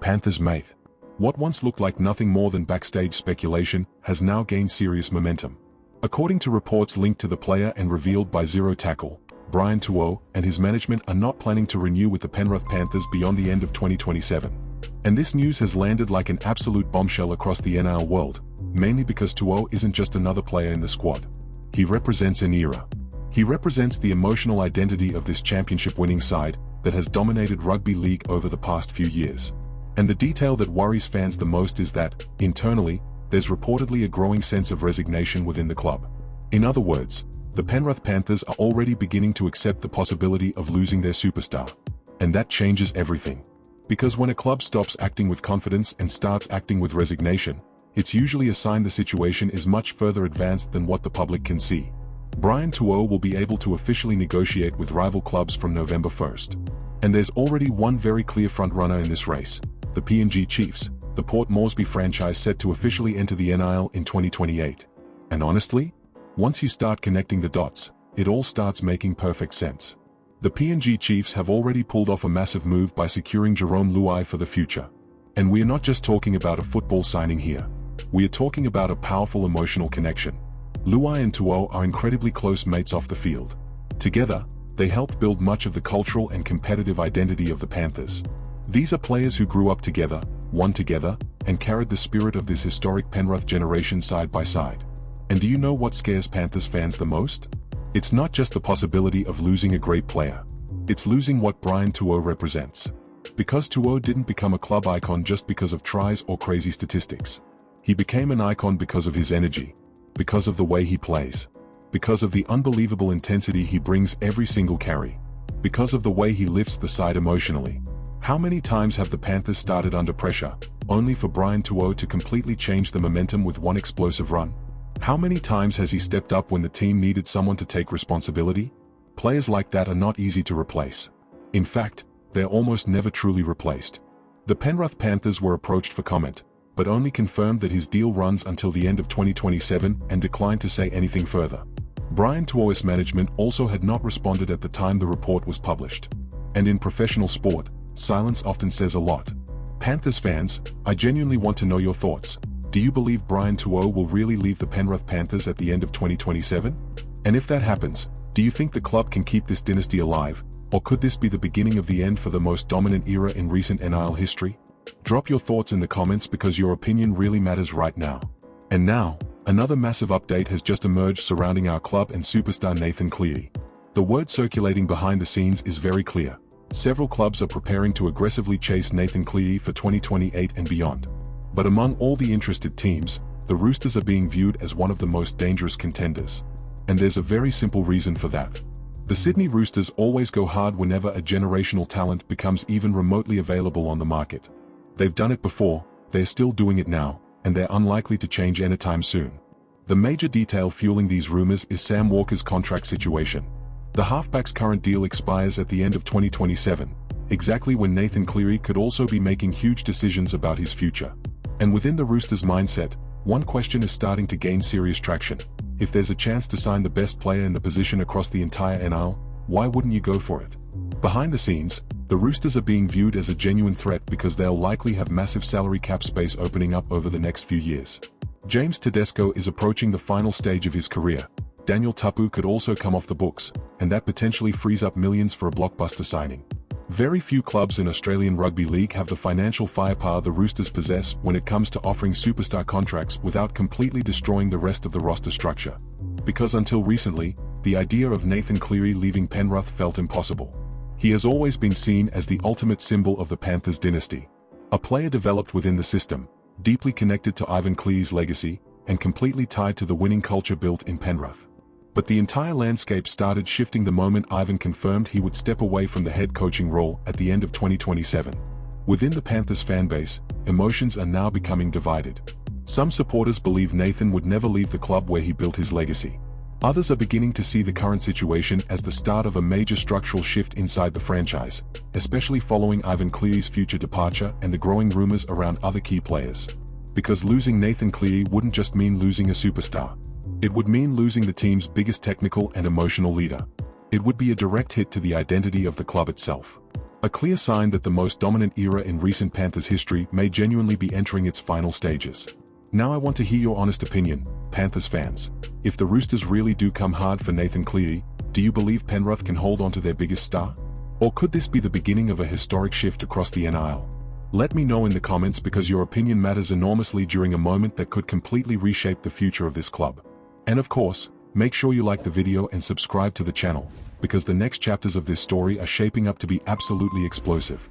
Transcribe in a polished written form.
Panthers mate. What once looked like nothing more than backstage speculation has now gained serious momentum. According to reports linked to the player and revealed by Zero Tackle, Brian Tuo and his management are not planning to renew with the Penrith Panthers beyond the end of 2027. And this news has landed like an absolute bombshell across the NRL world, mainly because Tuo isn't just another player in the squad. He represents an era. He represents the emotional identity of this championship-winning side that has dominated rugby league over the past few years. And the detail that worries fans the most is that, internally, there's reportedly a growing sense of resignation within the club. In other words, the Penrith Panthers are already beginning to accept the possibility of losing their superstar. And that changes everything. Because when a club stops acting with confidence and starts acting with resignation, it's usually a sign the situation is much further advanced than what the public can see. Brian Tuo will be able to officially negotiate with rival clubs from November 1st. And there's already one very clear frontrunner in this race, the PNG Chiefs, the Port Moresby franchise set to officially enter the NRL in 2028. And honestly, once you start connecting the dots, it all starts making perfect sense. The PNG Chiefs have already pulled off a massive move by securing Jarome Luai for the future. And we're not just talking about a football signing here. We are talking about a powerful emotional connection. Luai and Tuo are incredibly close mates off the field. Together, they helped build much of the cultural and competitive identity of the Panthers. These are players who grew up together, won together, and carried the spirit of this historic Penrith generation side by side. And do you know what scares Panthers fans the most? It's not just the possibility of losing a great player. It's losing what Brian Tuo represents. Because Tuo didn't become a club icon just because of tries or crazy statistics. He became an icon because of his energy, because of the way he plays, because of the unbelievable intensity he brings every single carry, because of the way he lifts the side emotionally. How many times have the Panthers started under pressure, only for Brian Tuo to completely change the momentum with one explosive run? How many times has he stepped up when the team needed someone to take responsibility? Players like that are not easy to replace. In fact, they're almost never truly replaced. The Penrith Panthers were approached for comment, but only confirmed that his deal runs until the end of 2027 and declined to say anything further. Brian Tuo's management also had not responded at the time the report was published. And in professional sport, silence often says a lot. Panthers fans, I genuinely want to know your thoughts. Do you believe Brian Tuo will really leave the Penrith Panthers at the end of 2027? And if that happens, do you think the club can keep this dynasty alive, or could this be the beginning of the end for the most dominant era in recent NRL history? Drop your thoughts in the comments because your opinion really matters right now. And now, another massive update has just emerged surrounding our club and superstar Nathan Cleary. The word circulating behind the scenes is very clear. Several clubs are preparing to aggressively chase Nathan Cleary for 2028 and beyond. But among all the interested teams, the Roosters are being viewed as one of the most dangerous contenders. And there's a very simple reason for that. The Sydney Roosters always go hard whenever a generational talent becomes even remotely available on the market. They've done it before, they're still doing it now, and they're unlikely to change anytime soon. The major detail fueling these rumors is Sam Walker's contract situation. The halfback's current deal expires at the end of 2027, exactly when Nathan Cleary could also be making huge decisions about his future. And within the Roosters' mindset, one question is starting to gain serious traction. If there's a chance to sign the best player in the position across the entire NRL, why wouldn't you go for it? Behind the scenes, the Roosters are being viewed as a genuine threat because they'll likely have massive salary cap space opening up over the next few years. James Tedesco is approaching the final stage of his career. Daniel Tapu could also come off the books, and that potentially frees up millions for a blockbuster signing. Very few clubs in Australian Rugby League have the financial firepower the Roosters possess when it comes to offering superstar contracts without completely destroying the rest of the roster structure. Because until recently, the idea of Nathan Cleary leaving Penrith felt impossible. He has always been seen as the ultimate symbol of the Panthers dynasty. A player developed within the system, deeply connected to Ivan Cleary's legacy, and completely tied to the winning culture built in Penrith. But the entire landscape started shifting the moment Ivan confirmed he would step away from the head coaching role at the end of 2027. Within the Panthers fanbase, emotions are now becoming divided. Some supporters believe Nathan would never leave the club where he built his legacy. Others are beginning to see the current situation as the start of a major structural shift inside the franchise, especially following Ivan Cleary's future departure and the growing rumors around other key players. Because losing Nathan Cleary wouldn't just mean losing a superstar. It would mean losing the team's biggest technical and emotional leader. It would be a direct hit to the identity of the club itself. A clear sign that the most dominant era in recent Panthers history may genuinely be entering its final stages. Now I want to hear your honest opinion, Panthers fans. If the Roosters really do come hard for Nathan Cleary, do you believe Penrith can hold on to their biggest star? Or could this be the beginning of a historic shift across the NRL? Let me know in the comments because your opinion matters enormously during a moment that could completely reshape the future of this club. And of course, make sure you like the video and subscribe to the channel, because the next chapters of this story are shaping up to be absolutely explosive.